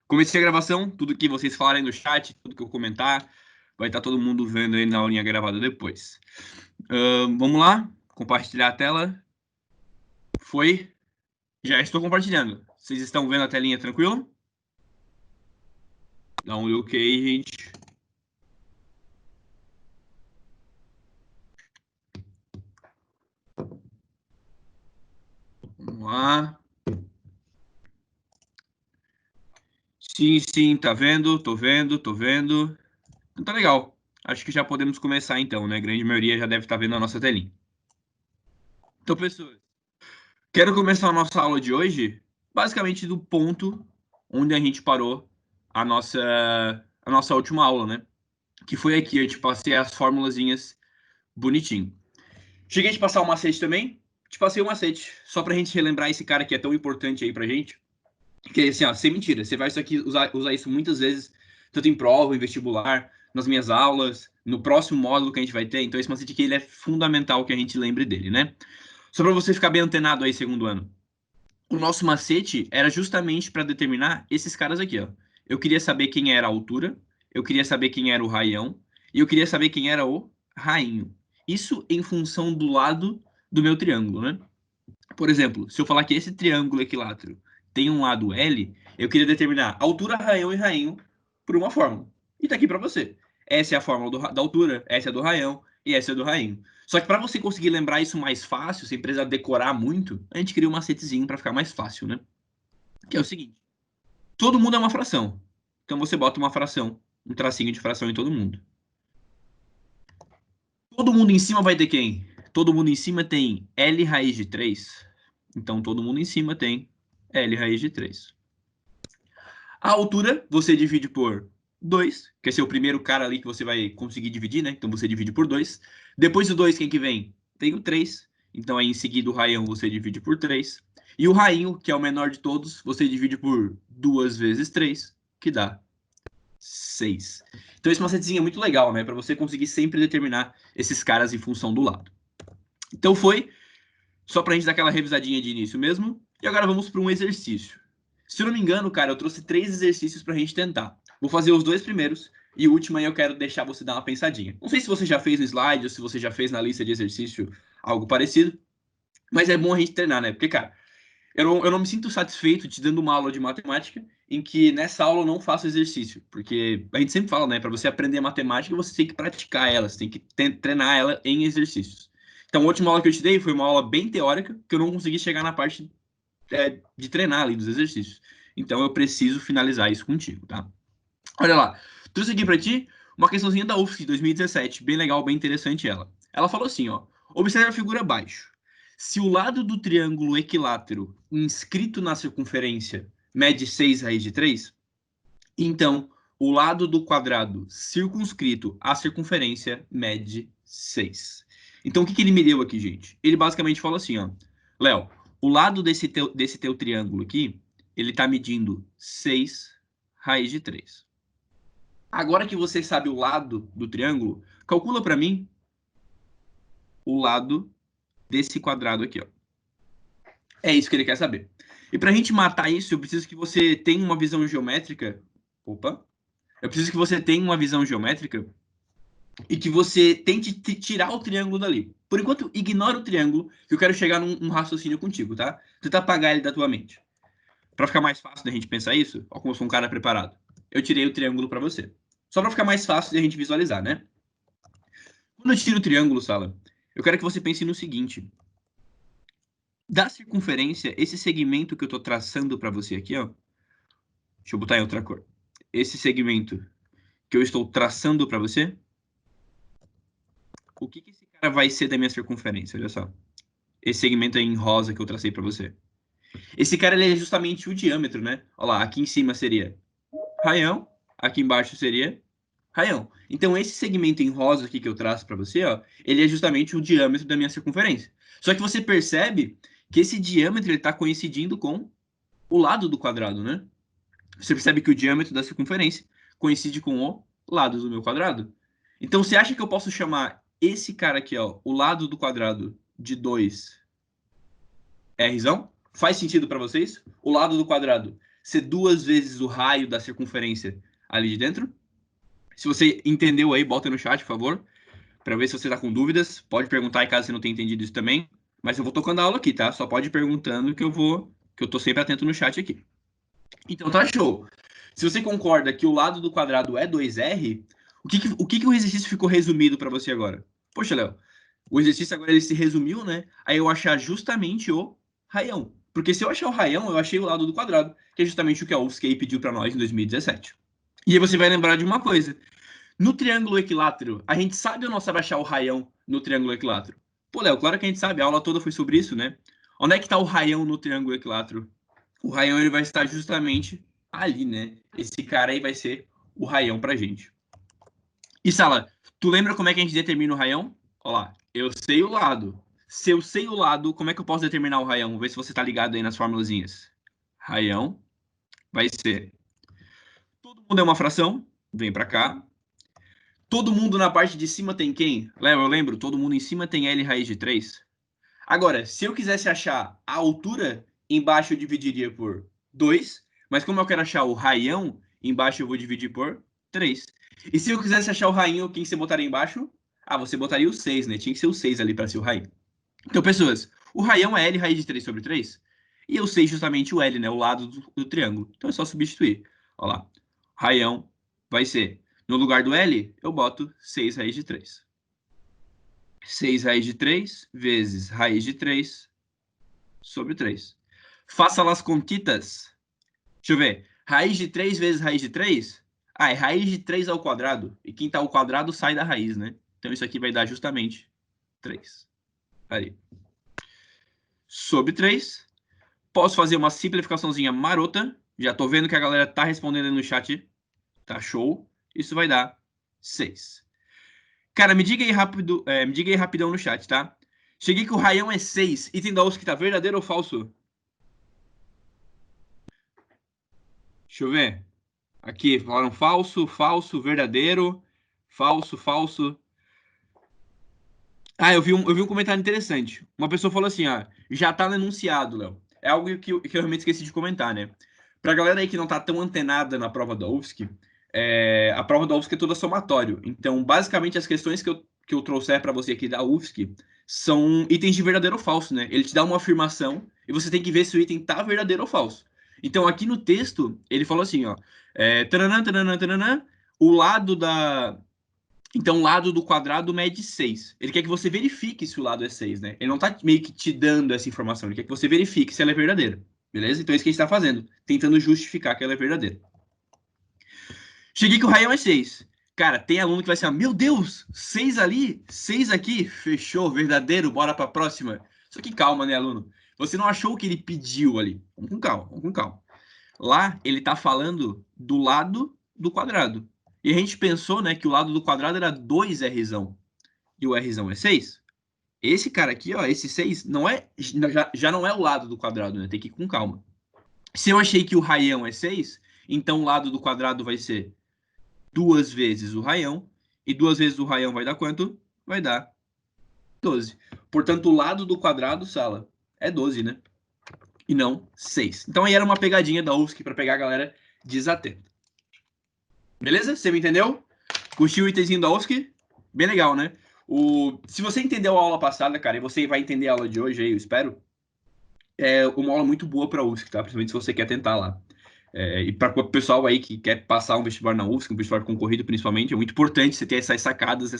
Comecei a gravação, tudo que vocês falarem no chat, tudo que eu comentar, vai estar todo mundo vendo aí na aulinha gravada depois. Vamos lá, compartilhar a tela. Foi. Já estou compartilhando. Vocês estão vendo a telinha tranquilo? Dá um ok, gente. Vamos lá. Sim, tá vendo? Tô vendo. Então tá legal. Acho que já podemos começar então, né? A grande maioria já deve estar vendo a nossa telinha. Então, pessoas, quero começar a nossa aula de hoje basicamente do ponto onde a gente parou a nossa última aula, né? Que foi aqui, eu te passei as formulazinhas bonitinho. Cheguei a te passar o macete também? Te passei o macete, só pra gente relembrar esse cara que é tão importante aí pra gente. Que é assim, ó, sem mentira, você vai usar isso muitas vezes, tanto em prova, em vestibular, nas minhas aulas, no próximo módulo que a gente vai ter. Então esse macete aqui, ele é fundamental que a gente lembre dele, né? Só pra você ficar bem antenado aí, segundo ano. O nosso macete era justamente para determinar esses caras aqui, ó. Eu queria saber quem era a altura, eu queria saber quem era o raião, e eu queria saber quem era o rainho. Isso em função do lado do meu triângulo, né? Por exemplo, se eu falar que esse triângulo equilátero tem um lado L, eu queria determinar altura, raião e rainho por uma fórmula. E tá aqui para você. Essa é a fórmula da altura, essa é do raião e essa é do rainho. Só que para você conseguir lembrar isso mais fácil, sem precisar decorar muito, a gente cria um macetezinho para ficar mais fácil, né? Que é o seguinte: todo mundo é uma fração. Então você bota uma fração, um tracinho de fração em todo mundo. Todo mundo em cima vai ter quem? Todo mundo em cima tem L raiz de 3. Então todo mundo em cima tem L raiz de 3. A altura você divide por 2, que esse é o primeiro cara ali que você vai conseguir dividir, né? Então você divide por 2. Depois do 2, quem que vem? Tem o 3. Então aí em seguida o raião você divide por 3. E o rainho, que é o menor de todos, você divide por 2 vezes 3, que dá 6. Então esse macetezinho é muito legal, né? Para você conseguir sempre determinar esses caras em função do lado. Então foi só pra gente dar aquela revisadinha de início mesmo. E agora vamos para um exercício. Se eu não me engano, cara, eu trouxe 3 exercícios pra gente tentar. Vou fazer os 2 primeiros e o último aí eu quero deixar você dar uma pensadinha. Não sei se você já fez no slide ou se você já fez na lista de exercício algo parecido, mas é bom a gente treinar, né? Porque, cara, eu não me sinto satisfeito te dando uma aula de matemática em que nessa aula eu não faço exercício. Porque a gente sempre fala, né? Para você aprender matemática, você tem que praticar ela, você tem que treinar ela em exercícios. Então, a última aula que eu te dei foi uma aula bem teórica, que eu não consegui chegar na parte de treinar ali dos exercícios. Então, eu preciso finalizar isso contigo, tá? Olha lá, trouxe aqui para ti uma questãozinha da UFSC de 2017, bem legal, bem interessante ela. Ela falou assim, ó: observe a figura abaixo. Se o lado do triângulo equilátero inscrito na circunferência mede 6 raiz de 3, então o lado do quadrado circunscrito à circunferência mede 6. Então o que ele me deu aqui, gente? Ele basicamente falou assim, ó: Léo, o lado desse teu triângulo aqui, ele está medindo 6 raiz de 3. Agora que você sabe o lado do triângulo, calcula para mim o lado desse quadrado aqui, ó. É isso que ele quer saber. E para a gente matar isso, eu preciso que você tenha uma visão geométrica. Opa! Eu preciso que você tenha uma visão geométrica e que você tente tirar o triângulo dali. Por enquanto, ignora o triângulo, que eu quero chegar num raciocínio contigo, tá? Tenta apagar ele da tua mente. Para ficar mais fácil da gente pensar isso, ó, como eu sou um cara preparado, eu tirei o triângulo para você. Só para ficar mais fácil de a gente visualizar, né? Quando eu tiro o triângulo, Sala, eu quero que você pense no seguinte: da circunferência, esse segmento que eu estou traçando para você aqui, ó, deixa eu botar em outra cor. Esse segmento que eu estou traçando para você, o que esse cara vai ser da minha circunferência? Olha só. Esse segmento aí em rosa que eu tracei para você. Esse cara, ele é justamente o diâmetro, né? Olha lá, aqui em cima seria raião, aqui embaixo seria raião. Então, esse segmento em rosa aqui que eu traço para você, ó, ele é justamente o diâmetro da minha circunferência. Só que você percebe que esse diâmetro está coincidindo com o lado do quadrado, né? Você percebe que o diâmetro da circunferência coincide com o lado do meu quadrado. Então, você acha que eu posso chamar esse cara aqui, ó, o lado do quadrado de 2 Rzão? Faz sentido para vocês? O lado do quadrado ser 2 vezes o raio da circunferência ali de dentro? Se você entendeu aí, bota no chat, por favor, para ver se você tá com dúvidas. Pode perguntar aí caso você não tenha entendido isso também. Mas eu vou tocando a aula aqui, tá? Só pode ir perguntando que eu tô sempre atento no chat aqui. Então tá show. Se você concorda que o lado do quadrado é 2R, o que o exercício ficou resumido para você agora? Poxa, Léo, o exercício agora ele se resumiu, né? Aí eu achar justamente o raião. Porque se eu achar o raião, eu achei o lado do quadrado, que é justamente o que a UFSCar pediu para nós em 2017. E aí você vai lembrar de uma coisa. No triângulo equilátero, a gente sabe ou não sabe achar o raião no triângulo equilátero? Pô, Léo, claro que a gente sabe, a aula toda foi sobre isso, né? Onde é que está o raião no triângulo equilátero? O raião ele vai estar justamente ali, né? Esse cara aí vai ser o raião pra gente. E Sala, tu lembra como é que a gente determina o raião? Olha lá, eu sei o lado. Se eu sei o lado, como é que eu posso determinar o raião? Vamos ver se você tá ligado aí nas formulazinhas. Raião vai ser... Todo mundo é uma fração, vem pra cá. Todo mundo na parte de cima tem quem? Léo, eu lembro, todo mundo em cima tem L raiz de 3. Agora, se eu quisesse achar a altura, embaixo eu dividiria por 2, mas como eu quero achar o raião, embaixo eu vou dividir por 3. E se eu quisesse achar o raião, quem você botaria embaixo? Ah, você botaria o 6, né? Tinha que ser o 6 ali para ser o raião. Então, pessoas, o raião é L raiz de 3 sobre 3, e eu sei justamente o L, né? O lado do triângulo. Então é só substituir. Olha lá. Raião vai ser, no lugar do L, eu boto 6 raiz de 3. 6 raiz de 3 vezes raiz de 3 sobre 3. Faça as contitas. Deixa eu ver. Raiz de 3 vezes raiz de 3? Ah, é raiz de 3 ao quadrado. E quem está ao quadrado sai da raiz, né? Então isso aqui vai dar justamente 3. Ali. Sobre 3. Posso fazer uma simplificaçãozinha marota. Já tô vendo que a galera tá respondendo aí no chat. Tá show. Isso vai dar 6. Cara, me diga aí rápido, me diga aí rapidão no chat, tá? Cheguei que o raião é 6. Item da UFSC tá verdadeiro ou falso? Deixa eu ver. Aqui, falaram falso, falso, verdadeiro, falso, falso. Ah, eu vi um comentário interessante. Uma pessoa falou assim, ó, já tá no enunciado, Léo. É algo que eu realmente esqueci de comentar, né? Pra galera aí que não tá tão antenada na prova da UFSC, a prova da UFSC é toda somatório. Então, basicamente, as questões que eu trouxer para você aqui da UFSC são itens de verdadeiro ou falso, né? Ele te dá uma afirmação e você tem que ver se o item tá verdadeiro ou falso. Então, aqui no texto, ele falou assim, ó, taranã, taranã, taranã, o lado da... Então, o lado do quadrado mede 6. Ele quer que você verifique se o lado é 6, né? Ele não tá meio que te dando essa informação, ele quer que você verifique se ela é verdadeira. Beleza? Então é isso que a gente tá fazendo, tentando justificar que ela é verdadeira. Cheguei que o raião é 6. Cara, tem aluno que vai ser, meu Deus, 6 ali, 6 aqui, fechou, verdadeiro, bora pra próxima. Só que calma, né, aluno? Você não achou o que ele pediu ali. Vamos com calma, vamos com calma. Lá, ele tá falando do lado do quadrado. E a gente pensou, né, que o lado do quadrado era 2Rzão. E o Rzão é 6. Esse cara aqui, ó, esse 6, não é, já não é o lado do quadrado, né? Tem que ir com calma. Se eu achei que o raião é 6, então o lado do quadrado vai ser 2 vezes o raião. E 2 vezes o raião vai dar quanto? Vai dar 12. Portanto, o lado do quadrado, Sala, é 12, né? E não 6. Então aí era uma pegadinha da UFSC para pegar a galera desatenta. Beleza? Você me entendeu? Curtiu o itemzinho da UFSC? Bem legal, né? Se você entendeu a aula passada, cara, e você vai entender a aula de hoje aí, eu espero, é uma aula muito boa para a UFSC, tá? Principalmente se você quer tentar lá. E para o pessoal aí que quer passar um vestibular na UFSC, um vestibular concorrido principalmente, é muito importante você ter essas sacadas,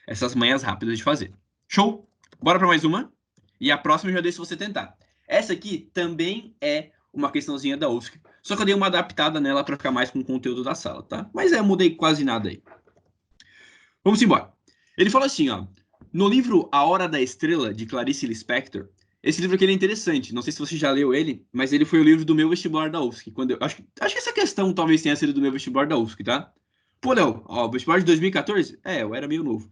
essas manhas rápidas de fazer. Show? Bora para mais uma? E a próxima eu já deixo você tentar. Essa aqui também é uma questãozinha da UFSC, só que eu dei uma adaptada nela para ficar mais com o conteúdo da sala, tá? Mas eu mudei quase nada aí. Vamos embora. Ele fala assim, ó. No livro A Hora da Estrela, de Clarice Lispector, esse livro aqui é interessante. Não sei se você já leu ele, mas ele foi o livro do meu vestibular da UFSC. Acho que essa questão talvez tenha sido do meu vestibular da UFSC, tá? Pô, Léo, ó, o vestibular de 2014? Eu era meio novo.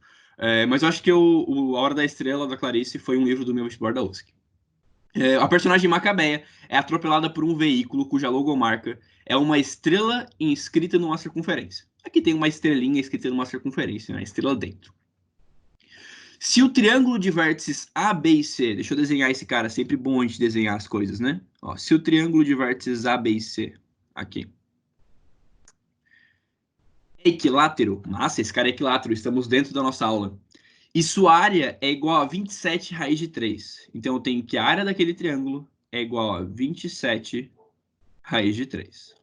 Mas eu acho que A Hora da Estrela, da Clarice, foi um livro do meu vestibular da UFSC. A personagem Macabeia é atropelada por um veículo cuja logomarca é uma estrela inscrita numa circunferência. Aqui tem uma estrelinha escrita numa circunferência, né? Estrela dentro. Se o triângulo de vértices A, B e C, deixa eu desenhar esse cara, sempre bom a gente desenhar as coisas, né? Ó, se o triângulo de vértices A, B e C, aqui, é equilátero, nossa, esse cara é equilátero, estamos dentro da nossa aula. E sua área é igual a 27 raiz de 3. Então eu tenho que a área daquele triângulo é igual a 27 raiz de 3.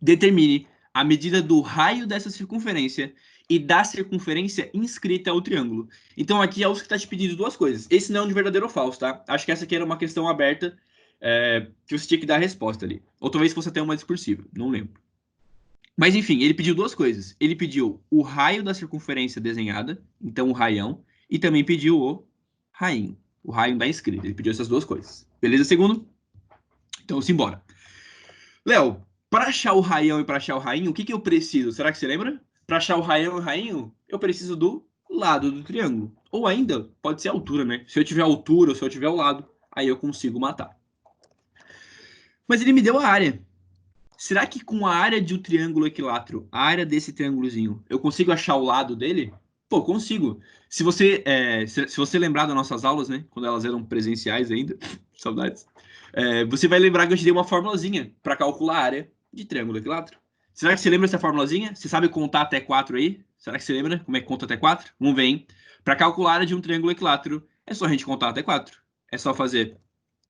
Determine a medida do raio dessa circunferência e da circunferência inscrita ao triângulo. Então aqui é o que está te pedindo duas coisas. Esse não é um de verdadeiro ou falso, tá? Acho que essa aqui era uma questão aberta que você tinha que dar a resposta ali. Ou talvez fosse até uma discursiva, não lembro. Mas enfim, ele pediu duas coisas. Ele pediu o raio da circunferência desenhada, então o raião, e também pediu o raio da inscrita. Ele pediu essas duas coisas. Beleza, segundo? Então, simbora. Léo, para achar o raião e para achar o rainho, o que que eu preciso? Será que você lembra? Para achar o raião e o rainho, eu preciso do lado do triângulo. Ou ainda, pode ser a altura, né? Se eu tiver a altura ou se eu tiver o lado, aí eu consigo matar. Mas ele me deu a área. Será que com a área de um triângulo equilátero, a área desse triângulozinho, eu consigo achar o lado dele? Pô, consigo. Se você lembrar das nossas aulas, né? Quando elas eram presenciais ainda, saudades. Você vai lembrar que eu te dei uma formulazinha para calcular a área de triângulo equilátero. Será que você lembra dessa formulazinha? Você sabe contar até 4 aí? Será que você lembra como é que conta até 4? Vamos ver, hein? Para calcular a área de um triângulo equilátero, é só a gente contar até 4. É só fazer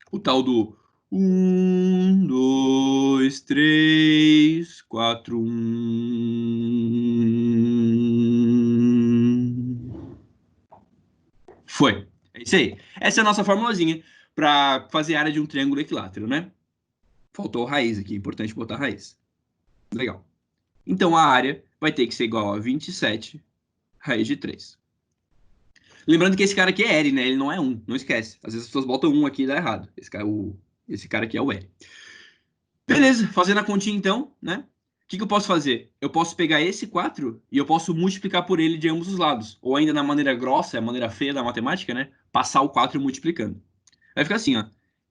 o tal do 1, 2, 3, 4, 1. Foi. É isso aí. Essa é a nossa formulazinha para fazer a área de um triângulo equilátero, né? Faltou raiz aqui, importante botar raiz. Legal. Então a área vai ter que ser igual a 27 raiz de 3. Lembrando que esse cara aqui é L, né? Ele não é 1, não esquece. Às vezes as pessoas botam 1 aqui e dá errado. Esse cara aqui é o L. Beleza, fazendo a continha então, né? O que que eu posso fazer? Eu posso pegar esse 4 e eu posso multiplicar por ele de ambos os lados. Ou ainda na maneira grossa, a maneira feia da matemática, né? Passar o 4 multiplicando. Vai ficar assim, ó.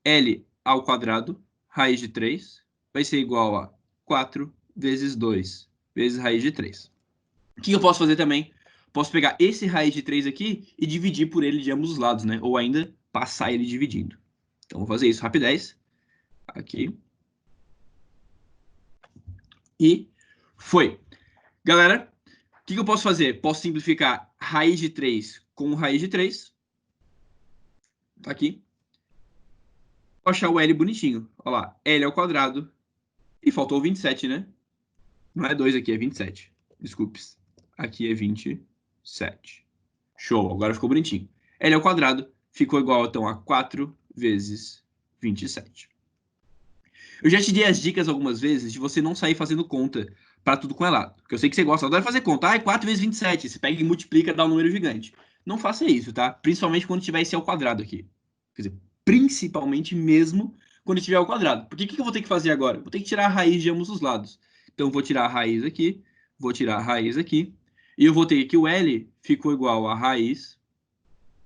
L ao quadrado, raiz de 3, vai ser igual a 4 vezes 2 vezes raiz de 3. O que eu posso fazer também? Posso pegar esse raiz de 3 aqui e dividir por ele de ambos os lados, né? Ou ainda passar ele dividindo. Então, vou fazer isso rapidez. Aqui. E foi. Galera, o que eu posso fazer? Posso simplificar raiz de 3 com raiz de 3. Tá aqui. Vou achar o L bonitinho. Olha lá. L ao quadrado. E faltou 27, né? Não é 2 aqui, é 27. Desculpes. Aqui é 27. Show, agora ficou bonitinho. L ao quadrado ficou igual, então, a 4 vezes 27. Eu já te dei as dicas algumas vezes de você não sair fazendo conta para tudo com lado. Porque eu sei que você gosta, adora fazer conta. Ah, é 4 vezes 27. Você pega e multiplica, dá um número gigante. Não faça isso, tá? Principalmente quando tiver esse ao quadrado aqui. Quer dizer, principalmente mesmo quando tiver ao quadrado. Porque o que eu vou ter que fazer agora? Vou ter que tirar a raiz de ambos os lados. Então, vou tirar a raiz aqui, vou tirar a raiz aqui. E eu vou ter que o L ficou igual a raiz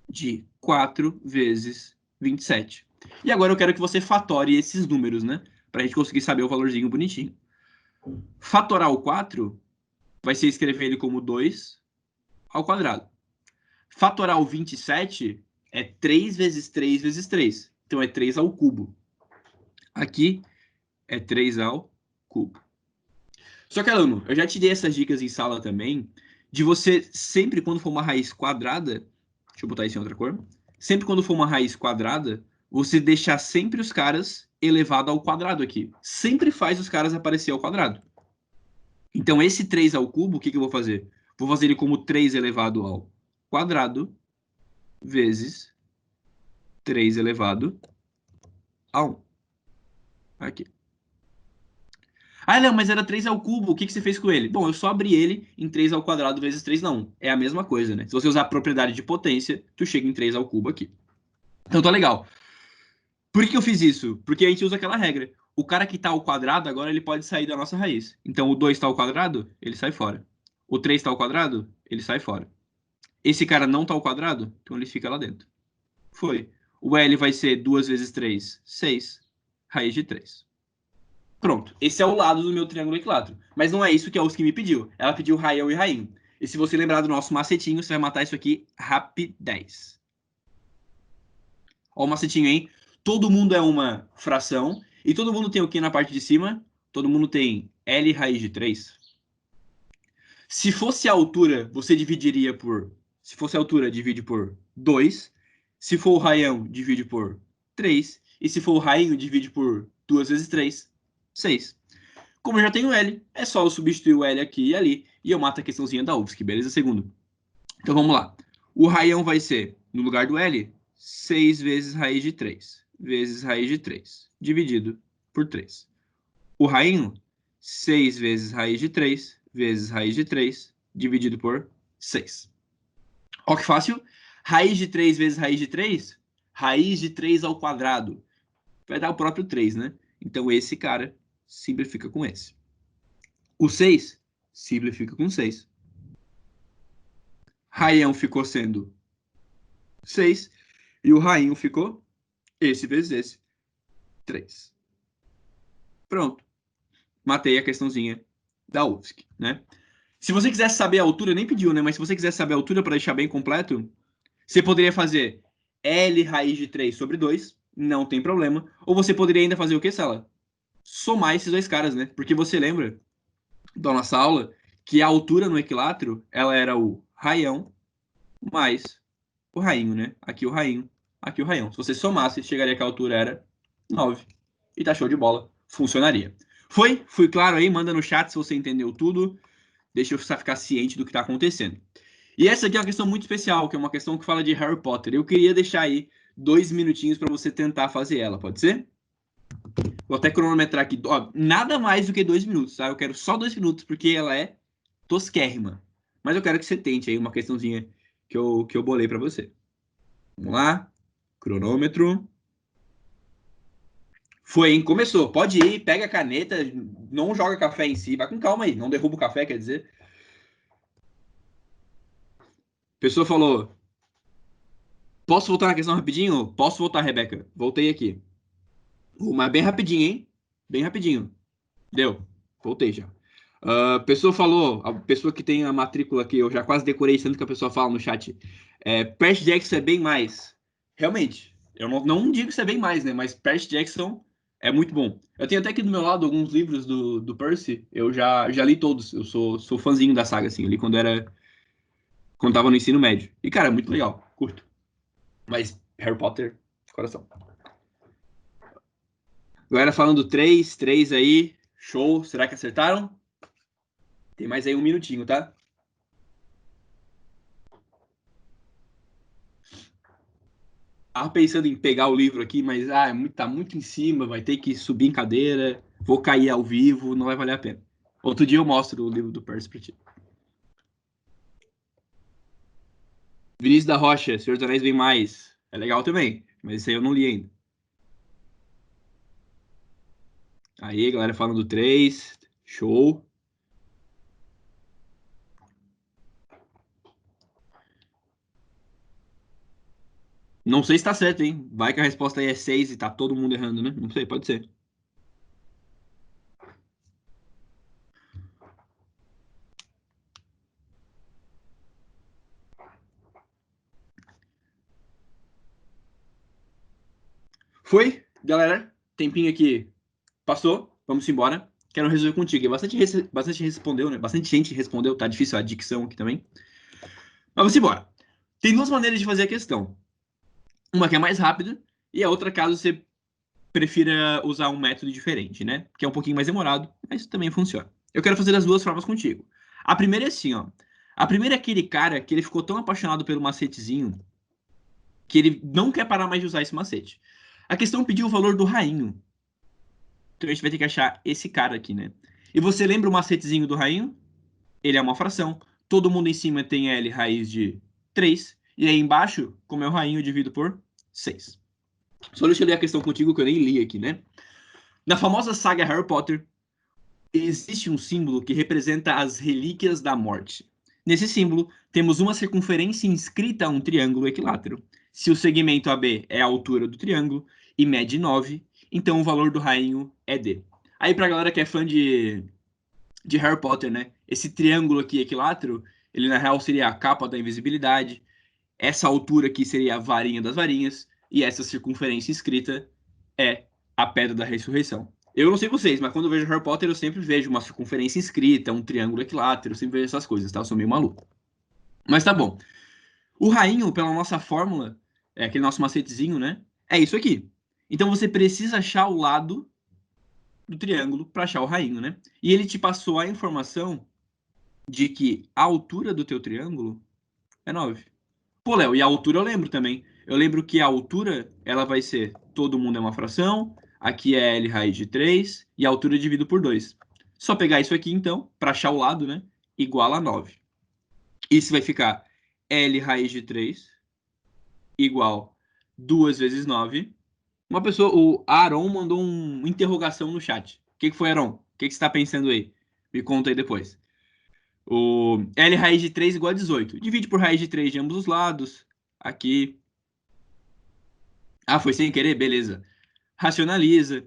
de 4 vezes 27. E agora eu quero que você fatore esses números, né? Para a gente conseguir saber o valorzinho bonitinho. Fatorar o 4 vai ser escrever ele como 2 ao quadrado. Fatorar o 27 é 3 vezes 3 vezes 3. Então é 3 ao cubo. Aqui é 3 ao cubo. Só que, aluno, eu já te dei essas dicas em sala também, de você sempre quando for uma raiz quadrada, deixa eu botar isso em outra cor, sempre quando for uma raiz quadrada, você deixar sempre os caras elevado ao quadrado aqui. Sempre faz os caras aparecer ao quadrado. Então, esse 3 ao cubo, o que que eu vou fazer? Vou fazer ele como 3 elevado ao quadrado vezes 3 elevado a 1. Aqui. Ah, não, mas era 3 ao cubo, o que que você fez com ele? Bom, eu só abri ele em 3 ao quadrado vezes 3 na 1. É a mesma coisa, né? Se você usar a propriedade de potência, tu chega em 3 ao cubo aqui. Então tá legal. Por que eu fiz isso? Porque a gente usa aquela regra. O cara que tá ao quadrado, agora ele pode sair da nossa raiz. Então o 2 tá ao quadrado, ele sai fora. O 3 tá ao quadrado, ele sai fora. Esse cara não tá ao quadrado, então ele fica lá dentro. Foi. O L vai ser 2 vezes 3, 6. Raiz de 3. Pronto. Esse é o lado do meu triângulo equilátero. Mas não é isso que a USP me pediu. Ela pediu raião e rainho. E se você lembrar do nosso macetinho, você vai matar isso aqui rapidez. Ó o macetinho, hein? Todo mundo é uma fração. E todo mundo tem o que na parte de cima? Todo mundo tem L raiz de 3. Se fosse a altura, você dividiria por... Se fosse a altura, divide por 2. Se for o raião, divide por 3. E se for o rainho, divide por 2 vezes 3, 6. Como eu já tenho L, é só eu substituir o L aqui e ali. E eu mato a questãozinha da UFSC, beleza? Segundo. Então vamos lá. O raião vai ser, no lugar do L, 6 vezes raiz de 3. Vezes raiz de 3. Dividido por 3. O rainho, 6 vezes raiz de 3. Vezes raiz de 3. Dividido por 6. Ó que fácil. Raiz de 3 vezes raiz de 3. Raiz de 3 ao quadrado. Vai dar o próprio 3, né? Então esse cara simplifica com esse. O 6 simplifica com 6. Raião ficou sendo 6. E o rainho ficou esse vezes esse. 3. Pronto. Matei a questãozinha da UFSC, né? Se você quiser saber a altura, nem pediu, né? Mas se você quiser saber a altura para deixar bem completo, você poderia fazer L raiz de 3 sobre 2. Não tem problema. Ou você poderia ainda fazer o que, Sala? Somar esses dois caras, né? Porque você lembra da nossa aula que a altura no equilátero, ela era o raião mais o rainho, né? Aqui o rainho, aqui o raião. Se você somasse, chegaria que a altura era 9. E tá show de bola. Funcionaria. Foi? Fui claro aí? Manda no chat se você entendeu tudo. Deixa eu ficar ciente do que tá acontecendo. E essa aqui é uma questão muito especial, que é uma questão que fala de Harry Potter. Eu queria deixar aí 2 minutinhos para você tentar fazer ela, pode ser? Vou até cronometrar aqui. Ó, nada mais do que 2 minutos, tá? Eu quero só 2 minutos, porque ela é tosquérrima. Mas eu quero que você tente aí uma questãozinha que eu bolei para você. Vamos lá. Cronômetro. Foi, hein? Começou. Pode ir, pega a caneta, não joga café em si. Vai com calma aí, não derruba o café, quer dizer. A pessoa falou: posso voltar na questão rapidinho? Posso voltar, Rebeca. Voltei aqui. Mas bem rapidinho, hein? Bem rapidinho. Deu. Voltei já. A pessoa falou, a pessoa que tem a matrícula aqui, eu já quase decorei tanto que a pessoa fala no chat. Percy Jackson é bem mais. Realmente, eu não digo que isso é bem mais, né? Mas Percy Jackson é muito bom. Eu tenho até aqui do meu lado alguns livros do Percy, eu já li todos. Eu sou fãzinho da saga, assim. Eu li quando tava no ensino médio. E, cara, é muito legal. Curto. Mas Harry Potter, coração. Galera falando 3 aí. Show. Será que acertaram? Tem mais aí um minutinho, tá? Tava pensando em pegar o livro aqui, mas tá muito em cima, vai ter que subir em cadeira, vou cair ao vivo, não vai valer a pena. Outro dia eu mostro o livro do Percy pra ti. Vinícius da Rocha, Senhor dos Anéis Vem Mais. É legal também, mas esse aí eu não li ainda. Aí, galera falando do 3. Show. Não sei se tá certo, hein? Vai que a resposta aí é 6 e tá todo mundo errando, né? Não sei, pode ser. Foi, galera. Tempinho aqui passou. Vamos embora. Quero resolver contigo. E bastante respondeu, né? Bastante gente respondeu. Tá difícil a dicção aqui também. Mas vamos embora. Tem duas maneiras de fazer a questão. Uma que é mais rápida e a outra caso você prefira usar um método diferente, né? Que é um pouquinho mais demorado, mas também funciona. Eu quero fazer das duas formas contigo. A primeira é assim, ó. A primeira é aquele cara que ele ficou tão apaixonado pelo macetezinho que ele não quer parar mais de usar esse macete. A questão pediu o valor do rainho. Então a gente vai ter que achar esse cara aqui, né? E você lembra o macetezinho do rainho? Ele é uma fração. Todo mundo em cima tem L raiz de 3. E aí embaixo, como é o rainho, eu divido por 6. Só deixa eu ler a questão contigo que eu nem li aqui, né? Na famosa saga Harry Potter, existe um símbolo que representa as relíquias da morte. Nesse símbolo, temos uma circunferência inscrita a um triângulo equilátero. Se o segmento AB é a altura do triângulo e mede 9, então o valor do rainho é D. Aí pra galera que é fã de Harry Potter, né? Esse triângulo aqui equilátero, ele na real seria a capa da invisibilidade, essa altura aqui seria a varinha das varinhas, e essa circunferência escrita é a Pedra da Ressurreição. Eu não sei vocês, mas quando eu vejo Harry Potter, eu sempre vejo uma circunferência escrita, um triângulo equilátero, eu sempre vejo essas coisas, tá? Eu sou meio maluco. Mas tá bom. O rainho, pela nossa fórmula, aquele nosso macetezinho, né? É isso aqui. Então você precisa achar o lado do triângulo para achar o rainho, né? E ele te passou a informação de que a altura do teu triângulo é 9. Pô, Léo, e a altura eu lembro também. Eu lembro que a altura, ela vai ser, todo mundo é uma fração, aqui é L raiz de 3, e a altura dividido por 2. Só pegar isso aqui, então, para achar o lado, né? Igual a 9. Isso vai ficar L raiz de 3 igual 2 vezes 9. Uma pessoa, o Aaron mandou uma interrogação no chat. O que foi, Aaron? O que você está pensando aí? Me conta aí depois. O L raiz de 3 igual a 18. Divide por raiz de 3 de ambos os lados. Aqui. Ah, foi sem querer? Beleza. Racionaliza.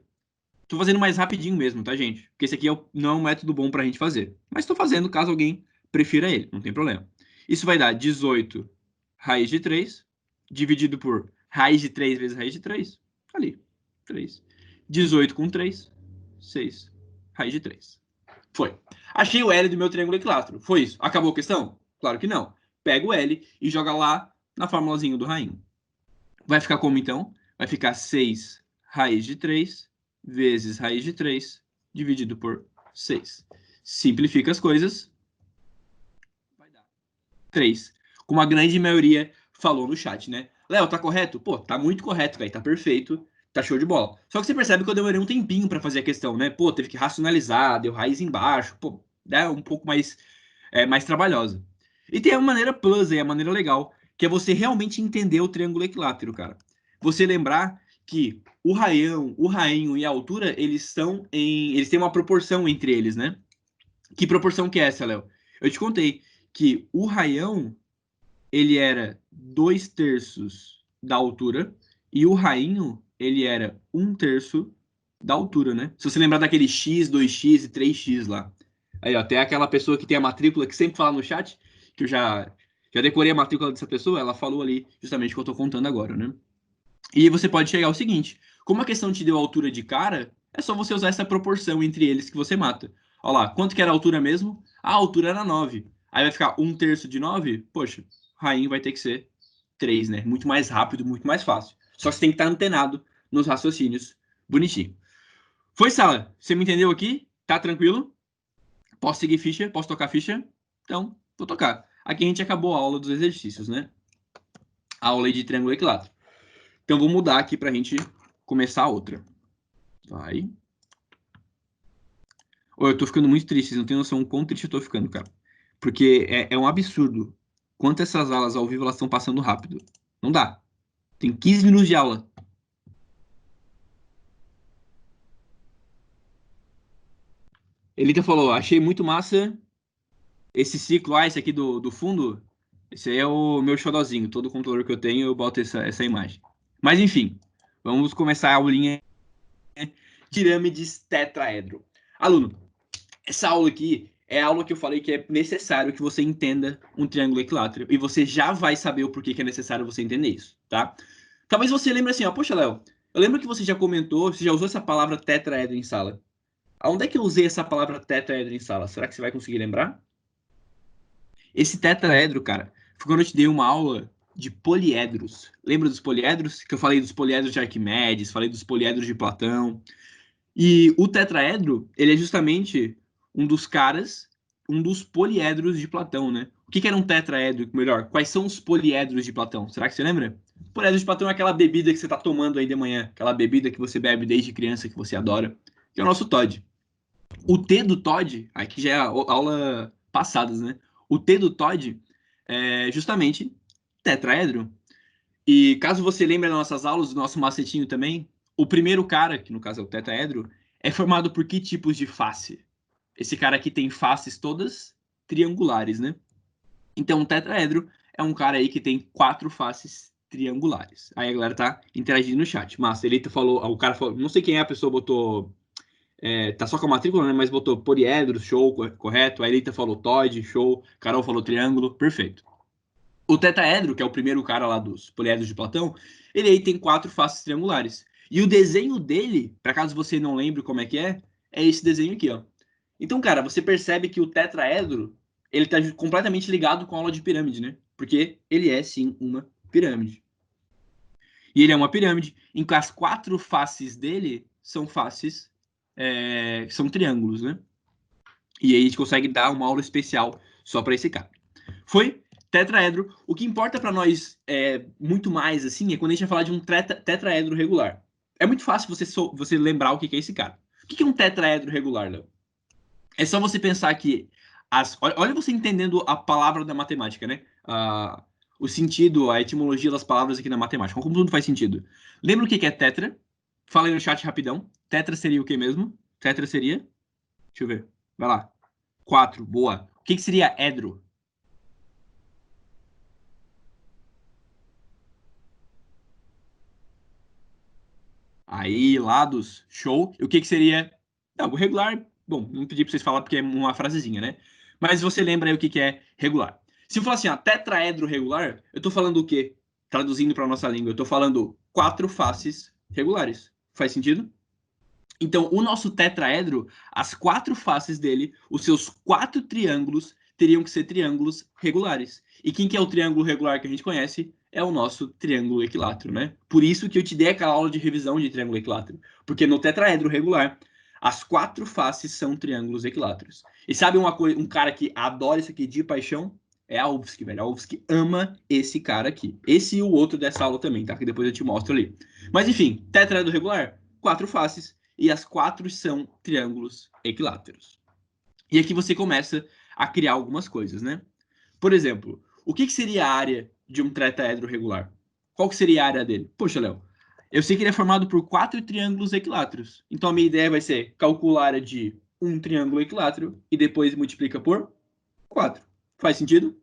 Tô fazendo mais rapidinho mesmo, tá, gente? Porque esse aqui não é um método bom pra gente fazer. Mas tô fazendo caso alguém prefira ele, não tem problema. Isso vai dar 18 raiz de 3, dividido por raiz de 3 vezes raiz de 3. Ali, 3. 18 com 3, 6. Raiz de 3. Foi. Achei o L do meu triângulo equilátero. Foi isso. Acabou a questão? Claro que não. Pega o L e joga lá na formulazinha do rainho. Vai ficar como então? Vai ficar 6 raiz de 3 vezes raiz de 3 dividido por 6. Simplifica as coisas. Vai dar 3. Como a grande maioria falou no chat, né? Léo, tá correto? Pô, tá muito correto, velho. Tá perfeito. Tá show de bola. Só que você percebe que eu demorei um tempinho pra fazer a questão, né? Pô, teve que racionalizar, deu raiz embaixo. Pô, é um pouco mais trabalhosa. E tem a maneira plus aí, a maneira legal, que é você realmente entender o triângulo equilátero, cara. Você lembrar que o raião, o rainho e a altura, eles têm uma proporção entre eles, né? Que proporção que é essa, Léo? Eu te contei que o raião, ele era 2/3 da altura e o rainho, ele era 1/3 da altura, né? Se você lembrar daquele X, 2x e 3x lá. Aí, ó, tem aquela pessoa que tem a matrícula que sempre fala no chat, que eu já decorei a matrícula dessa pessoa, ela falou ali justamente o que eu tô contando agora, né? E você pode chegar ao seguinte: como a questão te deu a altura de cara, é só você usar essa proporção entre eles que você mata. Olha lá, quanto que era a altura mesmo? A altura era 9. Aí vai ficar 1/3 de 9? Poxa, rainho vai ter que ser 3, né? Muito mais rápido, muito mais fácil. Só que você tem que estar antenado nos raciocínios. Bonitinho. Foi, Sala? Você me entendeu aqui? Tá tranquilo? Posso seguir ficha? Posso tocar ficha? Então, vou tocar. Aqui a gente acabou a aula dos exercícios, né? A aula de triângulo equilátero. Então, vou mudar aqui pra gente começar a outra. Vai. Ô, eu tô ficando muito triste, vocês não tem noção o quão triste eu tô ficando, cara. Porque é um absurdo quanto essas aulas ao vivo elas estão passando rápido. Não dá. Tem 15 minutos de aula. Elita falou, achei muito massa esse ciclo. Ah, esse aqui do fundo. Esse aí é o meu xodozinho. Todo computador que eu tenho, eu boto essa imagem. Mas enfim, vamos começar a aulinha pirâmides tetraedro. Aluno, essa aula aqui é a aula que eu falei que é necessário que você entenda um triângulo equilátero. E você já vai saber o porquê que é necessário você entender isso, tá? Talvez você lembre assim, ó, poxa, Léo, eu lembro que você já comentou, você já usou essa palavra tetraedro em sala. Aonde é que eu usei essa palavra tetraedro em sala? Será que você vai conseguir lembrar? Esse tetraedro, cara, foi quando eu te dei uma aula de poliedros. Lembra dos poliedros? Que eu falei dos poliedros de Arquimedes, falei dos poliedros de Platão. E o tetraedro, ele é justamente um dos caras, um dos poliedros de Platão, né? O que era um tetraedro? Melhor, quais são os poliedros de Platão? Será que você lembra? O poliedro de Platão é aquela bebida que você está tomando aí de manhã, aquela bebida que você bebe desde criança, que você adora, que é o nosso Todd. O T do Todd, aqui já é a aula passadas, né? O T do Todd é justamente tetraedro. E caso você lembre das nossas aulas, do nosso macetinho também, o primeiro cara, que no caso é o tetraedro, é formado por que tipos de face? Esse cara aqui tem faces todas triangulares, né? Então, o tetraedro é um cara aí que tem 4 faces triangulares. Aí a galera tá interagindo no chat. Massa, ele falou, o cara falou, não sei quem é a pessoa botou Tá só com a matrícula, né? Mas botou poliedro, show, correto. A Elita falou toide, show. Carol falou triângulo, perfeito. O tetraedro, que é o primeiro cara lá dos poliedros de Platão, ele aí tem 4 faces triangulares. E o desenho dele, para caso você não lembre como é esse desenho aqui, ó. Então, cara, você percebe que o tetraedro, ele tá completamente ligado com a aula de pirâmide, né? Porque ele é, sim, uma pirâmide. E ele é uma pirâmide em que as 4 faces dele são faces, são triângulos, né? E aí a gente consegue dar uma aula especial só para esse cara. Foi tetraedro. O que importa para nós muito mais assim é quando a gente vai falar de um tetraedro regular. É muito fácil você lembrar o que é esse cara. O que é um tetraedro regular, Léo? É só você pensar que olha você entendendo a palavra da matemática, né? O sentido, a etimologia das palavras aqui na matemática. Como tudo faz sentido. Lembra o que é tetra? Fala aí no chat rapidão. Tetra seria o que mesmo? Tetra seria? Deixa eu ver. Vai lá. 4, boa. O que seria edro? Aí, lados, show. E o que seria? Não, o regular, bom, não pedi pra vocês falar porque é uma frasezinha, né? Mas você lembra aí o que é regular. Se eu falar assim, ó, tetraedro regular, eu tô falando o quê? Traduzindo para nossa língua, eu tô falando 4 faces regulares. Faz sentido? Então, o nosso tetraedro, as 4 faces dele, os seus 4 triângulos, teriam que ser triângulos regulares. E quem que é o triângulo regular que a gente conhece? É o nosso triângulo equilátero, né? Por isso que eu te dei aquela aula de revisão de triângulo equilátero. Porque no tetraedro regular, as 4 faces são triângulos equiláteros. E sabe um cara que adora isso aqui de paixão? É a UFSC, velho. A UFSC ama esse cara aqui. Esse e o outro dessa aula também, tá? Que depois eu te mostro ali. Mas enfim, tetraedro regular, 4 faces e as 4 são triângulos equiláteros. E aqui você começa a criar algumas coisas, né? Por exemplo, o que seria a área de um tetraedro regular? Qual que seria a área dele? Poxa, Léo, eu sei que ele é formado por 4 triângulos equiláteros. Então a minha ideia vai ser calcular a área de um triângulo equilátero e depois multiplica por 4. Faz sentido?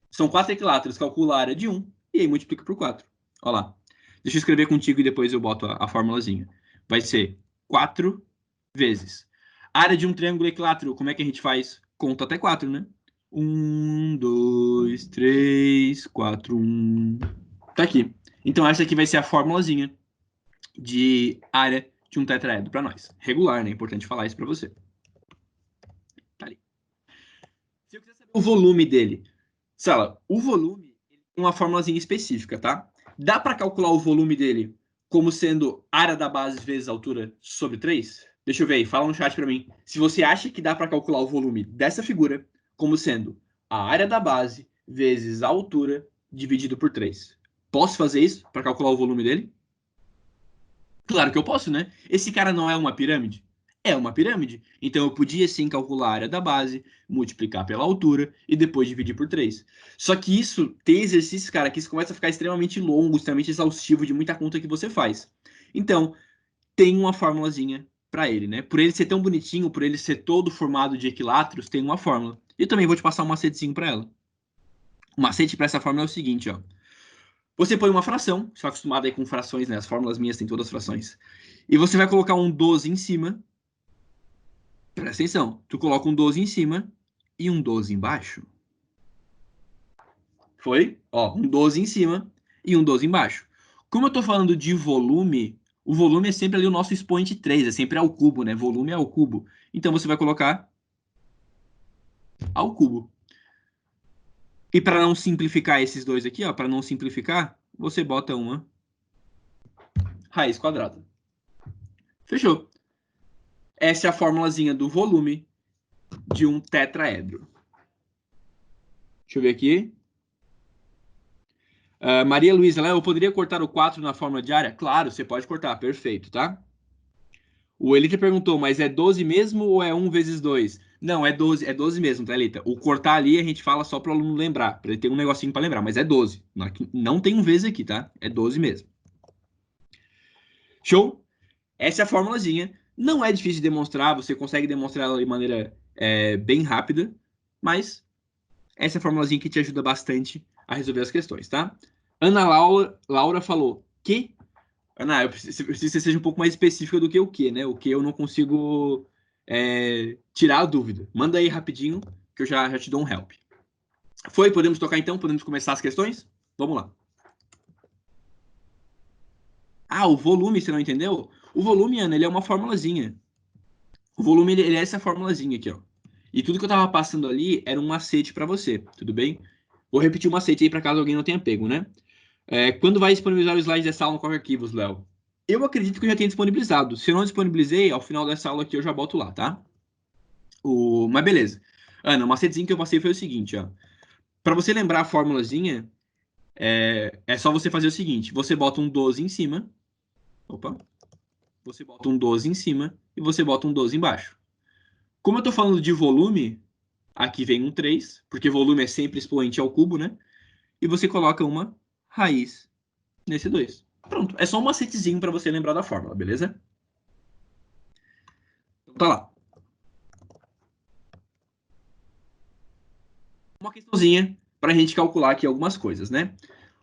São 4 equiláteros, calcula a área de um e aí multiplica por 4. Olha lá. Deixa eu escrever contigo e depois eu boto a formulazinha. Vai ser 4 vezes. Área de um triângulo equilátero, como é que a gente faz? Conta até 4, né? 1, 2, 3, 4, 1. Tá aqui. Então essa aqui vai ser a formulazinha de área de um tetraedro para nós. Regular, né? É importante falar isso para você. Tá ali. Se eu quiser saber o volume dele, Sala, o volume tem uma formulazinha específica, tá? Dá para calcular o volume dele como sendo área da base vezes altura sobre 3? Deixa eu ver aí, fala no chat para mim. Se você acha que dá para calcular o volume dessa figura como sendo a área da base vezes a altura dividido por 3. Posso fazer isso para calcular o volume dele? Claro que eu posso, né? Esse cara não é uma pirâmide? É uma pirâmide. Então eu podia sim calcular a área da base, multiplicar pela altura e depois dividir por 3. Só que isso, tem exercícios, cara, que isso começa a ficar extremamente longo, extremamente exaustivo de muita conta que você faz. Então, tem uma formulazinha para ele, né? Por ele ser tão bonitinho, por ele ser todo formado de equiláteros, tem uma fórmula. E também vou te passar um macetezinho para ela. O macete para essa fórmula é o seguinte, ó. Você põe uma fração, você está acostumado aí com frações, né? As fórmulas minhas têm todas as frações. E você vai colocar um 12 em cima. Presta atenção. Tu coloca um 12 em cima e um 12 embaixo. Foi? Ó, um 12 em cima e um 12 embaixo. Como eu estou falando de volume, o volume é sempre ali o nosso expoente 3, é sempre ao cubo, né? Volume é ao cubo. Então você vai colocar ao cubo. E para não simplificar esses dois aqui, ó, para não simplificar, você bota uma raiz quadrada. Fechou. Essa é a formulazinha do volume de um tetraedro. Deixa eu ver aqui. Maria Luísa, eu poderia cortar o 4 na fórmula de área? Claro, você pode cortar, perfeito, tá? O Elita perguntou, mas é 12 mesmo ou é 1 vezes 2? Não, é 12 mesmo, tá, Elita? O cortar ali a gente fala só para o aluno lembrar, para ele ter um negocinho para lembrar, mas é 12. Não tem um vezes aqui, tá? É 12 mesmo. Show? Essa é a formulazinha. Não é difícil de demonstrar, você consegue demonstrar ela de maneira bem rápida, mas essa é a formulazinha que te ajuda bastante a resolver as questões, tá? Ana Laura falou que Ana, eu preciso que você seja um pouco mais específica do que o que, né? O que eu não consigo tirar a dúvida. Manda aí rapidinho, que eu já te dou um help. Foi? Podemos tocar então? Podemos começar as questões? Vamos lá. Ah, o volume, você não entendeu? O volume, Ana, ele é uma formulazinha. O volume, ele é essa formulazinha aqui, ó. E tudo que eu tava passando ali era um macete para você, tudo bem? Vou repetir o macete aí para caso alguém não tenha pego, né? Quando vai disponibilizar o slide dessa aula com arquivos, Léo? Eu acredito que eu já tenha disponibilizado. Se eu não disponibilizei, ao final dessa aula aqui eu já boto lá, tá? Mas beleza. Ana, o macetezinho que eu passei foi o seguinte, ó. Para você lembrar a formulazinha, é só você fazer o seguinte: você bota um 12 em cima. Opa. Você bota um 12 em cima e você bota um 12 embaixo. Como eu tô falando de volume, aqui vem um 3, porque volume é sempre expoente ao cubo, né? E você coloca uma raiz nesse 2. Pronto. É só um macetezinho para você lembrar da fórmula, beleza? Então tá lá. Uma questãozinha para a gente calcular aqui algumas coisas, né?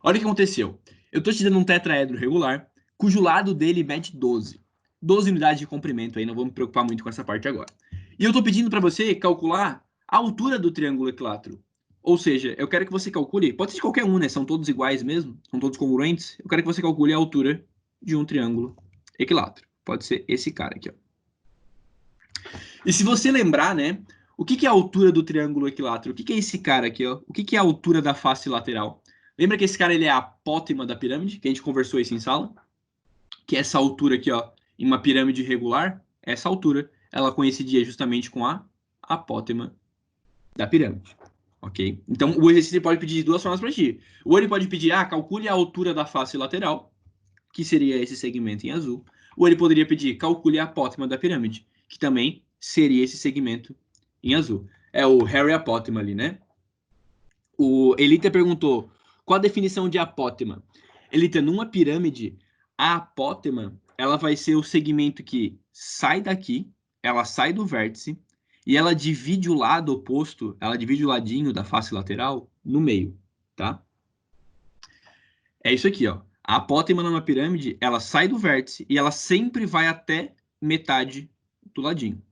Olha o que aconteceu. Eu estou te dando um tetraedro regular, cujo lado dele mede 12. 12 unidades de comprimento aí, não vou me preocupar muito com essa parte agora. E eu estou pedindo para você calcular a altura do triângulo equilátero. Ou seja, eu quero que você calcule, pode ser de qualquer um, né? São todos iguais mesmo, são todos congruentes. Eu quero que você calcule a altura de um triângulo equilátero. Pode ser esse cara aqui, ó. E se você lembrar, né? O que é a altura do triângulo equilátero? O que é esse cara aqui, ó? O que é a altura da face lateral? Lembra que esse cara ele é a apótema da pirâmide, que a gente conversou isso em sala? Que é essa altura aqui, ó, em uma pirâmide regular, essa altura, ela coincidia justamente com a apótema da pirâmide, ok? Então, o exercício pode pedir de duas formas para ti. Ou ele pode pedir, calcule a altura da face lateral, que seria esse segmento em azul. Ou ele poderia pedir, calcule a apótema da pirâmide, que também seria esse segmento em azul. É o Harry Apótema ali, né? O Elita perguntou, qual a definição de apótema? Elita, numa pirâmide, a apótema, ela vai ser o segmento que sai daqui, ela sai do vértice, e ela divide o lado oposto, ela divide o ladinho da face lateral no meio, tá? É isso aqui, ó. A apótema numa pirâmide, ela sai do vértice e ela sempre vai até metade do ladinho.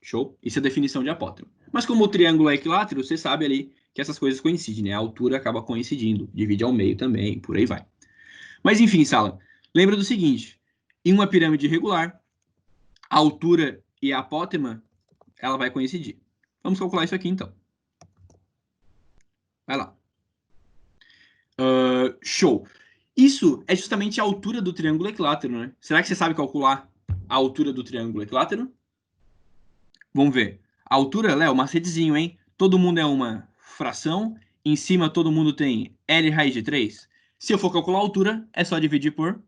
Show? Isso é a definição de apótema. Mas como o triângulo é equilátero, você sabe ali que essas coisas coincidem, né? A altura acaba coincidindo, divide ao meio também, por aí vai. Mas enfim, Sala, lembra do seguinte: em uma pirâmide regular, a altura e a apótema, ela vai coincidir. Vamos calcular isso aqui então. Vai lá. Show. Isso é justamente a altura do triângulo equilátero, né? Será que você sabe calcular a altura do triângulo equilátero? Vamos ver. A altura, Léo, macetezinho, hein? Todo mundo é uma fração. Em cima, todo mundo tem L raiz de 3. Se eu for calcular a altura, é só dividir por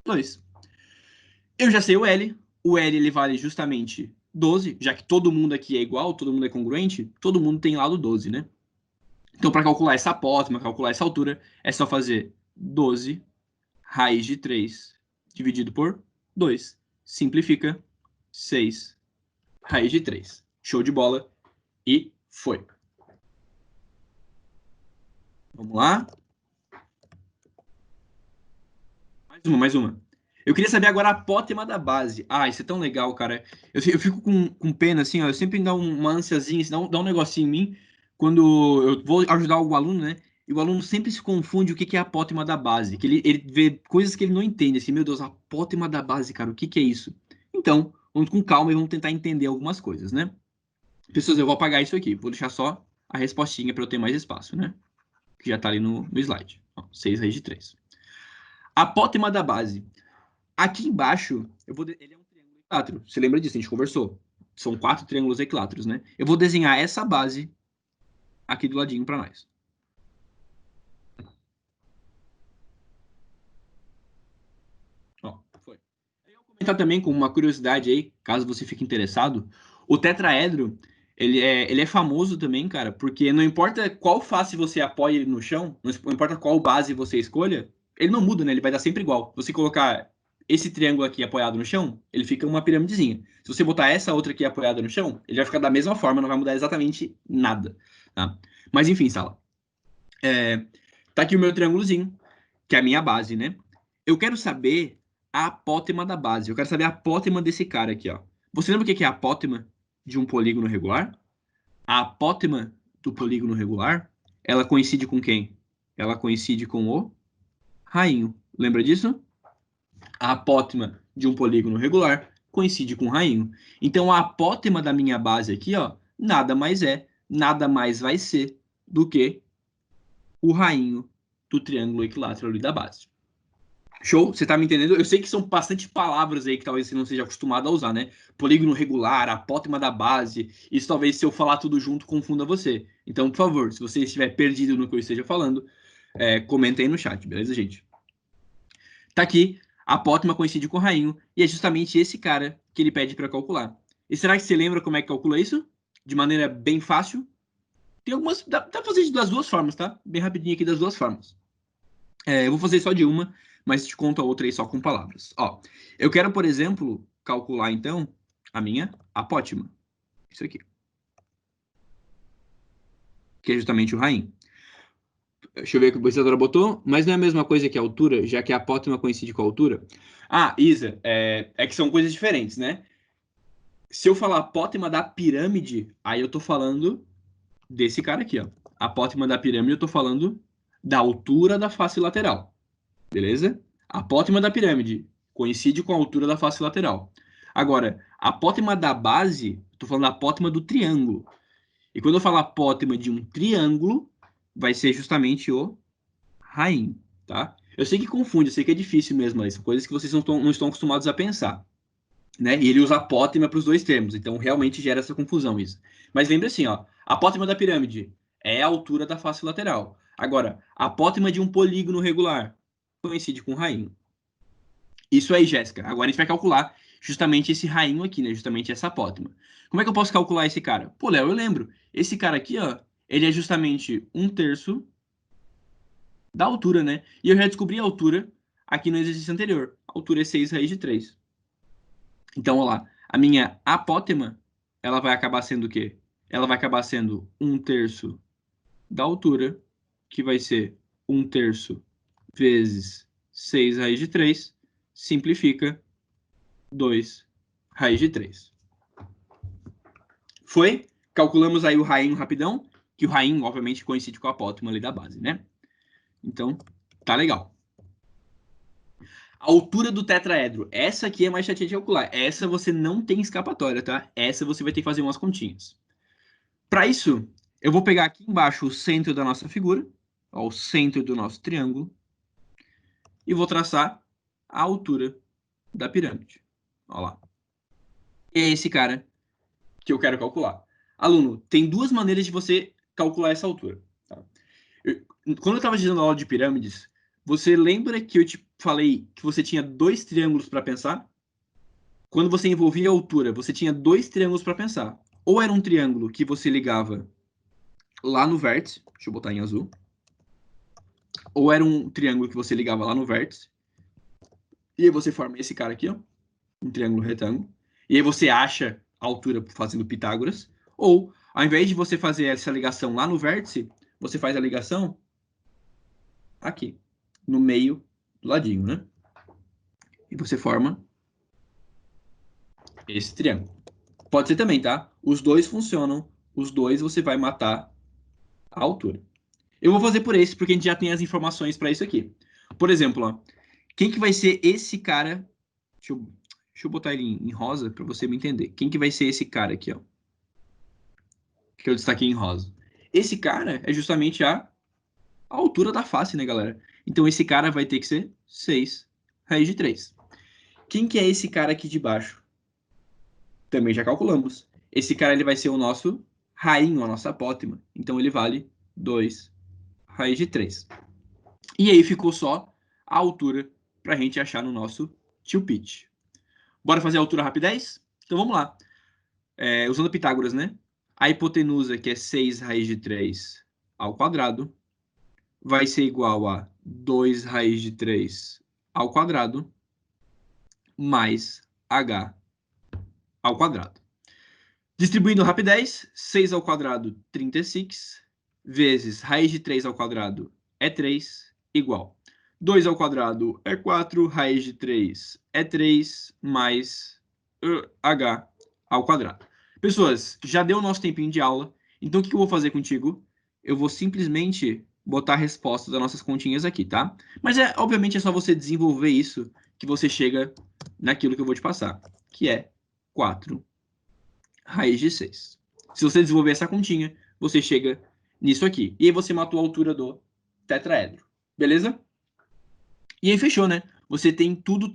2. Eu já sei o L. O L ele vale justamente 12, já que todo mundo aqui é igual, todo mundo é congruente, todo mundo tem lado 12, né? Então, para calcular essa apótema, calcular essa altura, é só fazer 12 raiz de 3 dividido por 2. Simplifica 6 raiz de 3. Show de bola. E foi. Vamos lá. Mais uma. Eu queria saber agora a apótema da base. Ah, isso é tão legal, cara. Eu fico com pena, assim, ó. Eu sempre dá uma ansiazinha, assim, dá um negocinho em mim quando eu vou ajudar o aluno, né? E o aluno sempre se confunde o que é a apótema da base. Que ele vê coisas que ele não entende, assim, meu Deus, a apótema da base, cara, o que é isso? Então, vamos com calma e vamos tentar entender algumas coisas, né? Pessoas, eu vou apagar isso aqui. Vou deixar só a respostinha para eu ter mais espaço, né? Que já tá ali no slide. Ó, 6 raiz de 3. Apótema da base. Aqui embaixo, ele é um triângulo equilátero. Você lembra disso? A gente conversou. São 4 triângulos equiláteros, né? Eu vou desenhar essa base aqui do ladinho para nós. Ó, foi. Eu vou comentar também com uma curiosidade aí, caso você fique interessado. O tetraedro, ele é famoso também, cara, porque não importa qual face você apoie ele no chão, não importa qual base você escolha, ele não muda, né? Ele vai dar sempre igual. Se você colocar esse triângulo aqui apoiado no chão, ele fica uma pirâmidezinha. Se você botar essa outra aqui apoiada no chão, ele vai ficar da mesma forma, não vai mudar exatamente nada, tá? Mas enfim, Sala. Tá aqui o meu triângulozinho, que é a minha base, né? eu quero saber a apótema da base. Eu quero saber a apótema desse cara aqui, ó. Você lembra o que é a apótema de um polígono regular? A apótema do polígono regular, ela coincide com quem? Ela coincide com o rainho. Lembra disso? A apótema de um polígono regular coincide com o rainho. Então, a apótema da minha base aqui, ó, nada mais vai ser do que o rainho do triângulo equilátero ali da base. Show? Você tá me entendendo? Eu sei que são bastante palavras aí que talvez você não seja acostumado a usar, né? Polígono regular, apótema da base. Isso talvez, se eu falar tudo junto, confunda você. Então, por favor, se você estiver perdido no que eu esteja falando, comenta aí no chat, beleza, gente? Tá aqui, a apótema coincide com o rainho, e é justamente esse cara que ele pede para calcular. E será que você lembra como é que calcula isso? De maneira bem fácil? Tem algumas... Dá pra fazer das duas formas, tá? Bem rapidinho aqui das duas formas. Eu vou fazer só de uma, mas te conto a outra aí só com palavras. Ó, eu quero, por exemplo, calcular, então, a minha apótema. Isso aqui. Que é justamente o rainho. Deixa eu ver o que a pesquisadora botou, mas não é a mesma coisa que a altura, já que a apótema coincide com a altura. Ah, Isa, é que são coisas diferentes, né? Se eu falar apótema da pirâmide, aí eu tô falando desse cara aqui, ó. Apótema da pirâmide, eu tô falando da altura da face lateral. Beleza? A apótema da pirâmide coincide com a altura da face lateral. Agora, a apótema da base, estou falando da apótema do triângulo. E quando eu falo apótema de um triângulo, vai ser justamente o rainho, tá? Eu sei que confunde, eu sei que é difícil mesmo, mas são coisas que vocês não estão acostumados a pensar, né? E ele usa apótema para os dois termos, então realmente gera essa confusão isso. Mas lembre assim, ó, a apótema da pirâmide é a altura da face lateral. Agora, a apótema de um polígono regular coincide com o rainho. Isso aí, Jéssica. Agora a gente vai calcular justamente esse rainho aqui, né? Justamente essa apótema. Como é que eu posso calcular esse cara? Pô, Léo, eu lembro. Esse cara aqui, ó, ele é justamente 1/3 da altura, né? E eu já descobri a altura aqui no exercício anterior. A altura é 6 raiz de 3. Então, olha lá. A minha apótema, ela vai acabar sendo o quê? Ela vai acabar sendo 1/3 da altura, que vai ser 1/3 vezes 6 raiz de 3. Simplifica 2 raiz de 3. Foi? Calculamos aí o rainho rapidão, que o rainho, obviamente, coincide com a apótema ali da base, né? Então, tá legal. A altura do tetraedro. Essa aqui é mais chatinha de calcular. Essa você não tem escapatória, tá? Essa você vai ter que fazer umas continhas. Para isso, eu vou pegar aqui embaixo o centro da nossa figura, ó, o centro do nosso triângulo, e vou traçar a altura da pirâmide. Ó lá. E é esse cara que eu quero calcular. Aluno, tem duas maneiras de você calcular essa altura. Tá? Quando eu estava dizendo aula de pirâmides, você lembra que eu te falei que você tinha dois triângulos para pensar? Quando você envolvia a altura, você tinha dois triângulos para pensar. Ou era um triângulo que você ligava lá no vértice, deixa eu botar em azul, ou era um triângulo que você ligava lá no vértice, e aí você forma esse cara aqui, ó, um triângulo retângulo, e aí você acha a altura fazendo Pitágoras, ou ao invés de você fazer essa ligação lá no vértice, você faz a ligação aqui, no meio do ladinho, né? E você forma esse triângulo. Pode ser também, tá? Os dois funcionam, os dois você vai matar a altura. Eu vou fazer por esse, porque a gente já tem as informações para isso aqui. Por exemplo, ó, quem que vai ser esse cara? Deixa eu botar ele em rosa para você me entender. Quem que vai ser esse cara aqui, ó? Que eu destaquei em rosa. Esse cara é justamente a altura da face, né, galera? Então esse cara vai ter que ser 6 raiz de 3. Quem que é esse cara aqui de baixo? Também já calculamos. Esse cara ele vai ser o nosso rainho, a nossa apótema. Então ele vale 2 raiz de 3. E aí ficou só a altura para a gente achar no nosso tio Pitch. Bora fazer a altura rapidez? Então vamos lá. Usando Pitágoras, né? A hipotenusa, que é 6 raiz de 3 ao quadrado, vai ser igual a 2 raiz de 3 ao quadrado mais h ao quadrado. Distribuindo rapidez, 6 ao quadrado, 36, vezes raiz de 3 ao quadrado é 3, igual 2 ao quadrado é 4, raiz de 3 é 3, mais h ao quadrado. Pessoas, já deu o nosso tempinho de aula, então o que eu vou fazer contigo? Eu vou simplesmente botar a resposta das nossas continhas aqui, tá? Mas, obviamente, é só você desenvolver isso que você chega naquilo que eu vou te passar, que é 4 raiz de 6. Se você desenvolver essa continha, você chega nisso aqui. E aí você matou a altura do tetraedro. Beleza? E aí fechou, né? Você tem tudo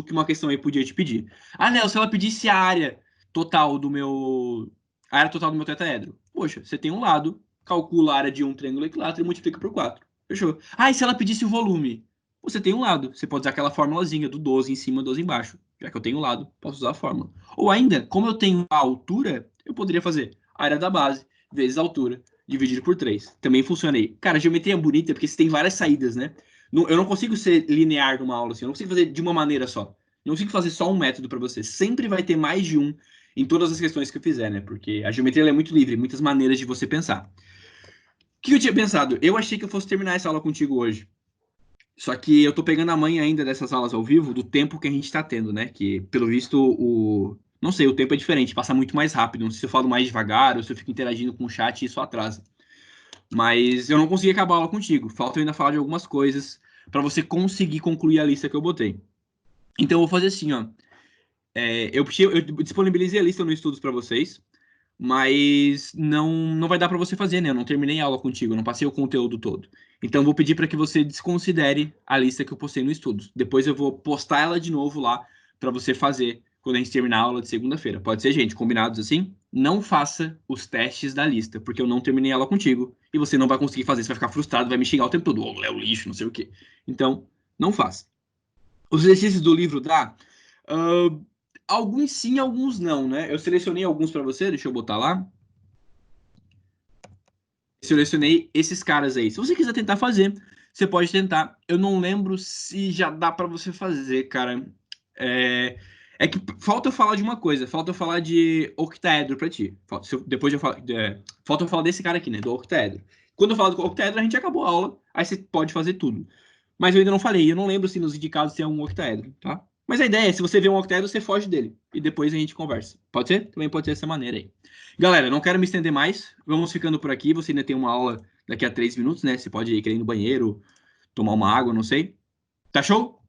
que uma questão aí podia te pedir. Ah, Léo, se ela pedisse a área total do meu... A área total do meu tetraedro. Poxa, você tem um lado, calcula a área de um triângulo equilátero e multiplica por 4. Fechou. Ah, e se ela pedisse o volume? Você tem um lado. Você pode usar aquela formulazinha do 12 em cima, 12 embaixo. Já que eu tenho um lado, posso usar a fórmula. Ou ainda, como eu tenho a altura, eu poderia fazer a área da base vezes a altura dividido por 3. Também funciona aí. Cara, a geometria é bonita porque você tem várias saídas, né? Eu não consigo ser linear numa aula assim, eu não consigo fazer de uma maneira só. Eu não consigo fazer só um método para você. Sempre vai ter mais de um em todas as questões que eu fizer, né? Porque a geometria ela é muito livre, muitas maneiras de você pensar. O que eu tinha pensado? Eu achei que eu fosse terminar essa aula contigo hoje. Só que eu tô pegando a manha ainda dessas aulas ao vivo, do tempo que a gente tá tendo, né? Que, pelo visto, o. Não sei, o tempo é diferente, passa muito mais rápido. Não sei se eu falo mais devagar ou se eu fico interagindo com o chat e isso atrasa. Mas eu não consegui acabar a aula contigo. Falta eu ainda falar de algumas coisas para você conseguir concluir a lista que eu botei. Então eu vou fazer assim, ó. Eu disponibilizei a lista no estudos para vocês, mas não vai dar para você fazer, né? Eu não terminei a aula contigo, eu não passei o conteúdo todo. Então eu vou pedir para que você desconsidere a lista que eu postei no estudos. Depois eu vou postar ela de novo lá para você fazer quando a gente terminar a aula de segunda-feira. Pode ser, gente? Combinados assim? Não faça os testes da lista, porque eu não terminei a aula contigo e você não vai conseguir fazer, você vai ficar frustrado, vai me xingar o tempo todo. Ô, Léo, lixo, não sei o quê. Então, não faça. Os exercícios do livro dá? Ah, alguns sim, alguns não, né? Eu selecionei alguns para você, deixa eu botar lá. Selecionei esses caras aí. Se você quiser tentar fazer, você pode tentar. Eu não lembro se já dá para você fazer, cara. É que falta eu falar de uma coisa. Falta eu falar de octaedro para ti. Depois eu falo, falta eu falar desse cara aqui, né? Do octaedro. Quando eu falo do octaedro, a gente acabou a aula. Aí você pode fazer tudo. Mas eu ainda não falei. Eu não lembro se nos indicados tem um octaedro, tá? Mas a ideia é, se você vê um octaedro, você foge dele. E depois a gente conversa. Pode ser? Também pode ser dessa maneira aí. Galera, não quero me estender mais. Vamos ficando por aqui. Você ainda tem uma aula daqui a 3 minutos, né? Você pode ir querer ir no banheiro, tomar uma água, não sei. Tá show?